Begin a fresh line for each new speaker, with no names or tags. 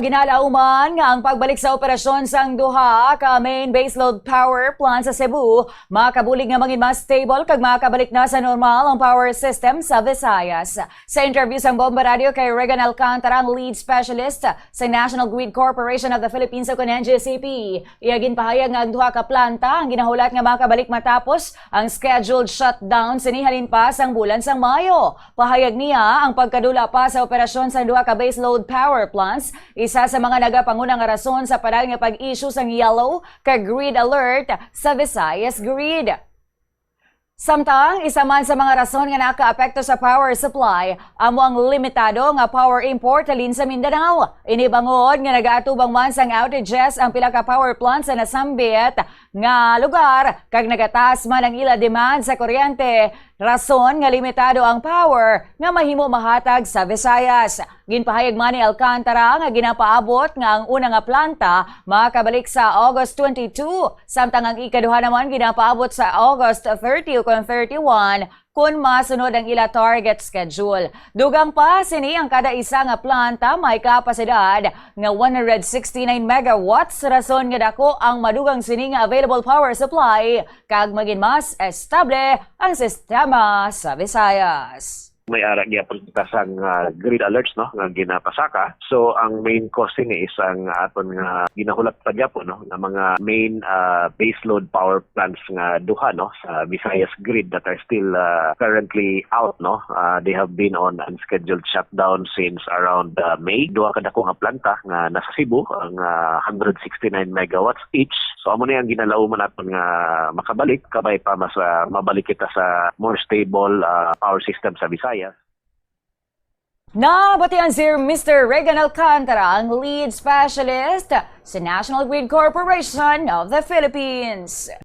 ginalauman nga ang pagbalik sa operasyon sang duha ka main baseload power plant sa Cebu, makabulig nga mangin mas stable kag makabalik na sa normal ang power system sa Visayas. Sa interview sang Bomba Radio kay Regan Alcantara, ang lead specialist sa National Grid Corporation of the Philippines o NGCP, iyagin pahayag nga ang duha ka planta ang ginahulat nga makabalik matapos ang scheduled shutdown sinihalin pa sang bulan sang Mayo. Pahayag niya ang pagkadula pa sa operasyon sang duha ka baseload power plants isa sa mga nagapangunang rason sa padang nga pag-issue sang yellow ka grid alert sa Visayas Grid. Samtang isa man sa mga rason nga nakaapekto sa power supply amo ang limitado nga power import halin sa Mindanao. Inibangod nga nagaatubang man sang outages ang pila ka power plants sa nasambit nga lugar kag nagataas man ang ila demand sa kuryente. Rason nga limitado ang power nga mahimo mahatag sa Visayas. Ginpahayag man ni Alcantara nga ginapaabot nga ang una nga planta makabalik sa August 22, samtang ang ikaduha naman ginapaabot sa August 30 ug 31 kung masunod ang ila target schedule. Dugang pa sini ang kada isa nga planta may kapasidad nga 169 megawatts, rason nga dako ang madugang sini nga available power supply kag maging mas estable ang sistema sa Visayas.
May ara gyapon kita sang grid alerts no nga ginapasaka. So ang main cause ni is ang aton nga ginahulat pa gyapon no nga mga main baseload power plants nga duha no sa Visayas Grid that are still currently out no. They have been on unscheduled shutdown since around May. Duha ka dako nga planta nga nasa Cebu ang 169 megawatts each. So amo ni ang ginalauman naton nga makabalik kabay pa mas mabalik kita sa more stable power system sa Visayas.
Nabatian si Mr. Regan Alcantara, ang lead specialist sa National Grid Corporation of the Philippines.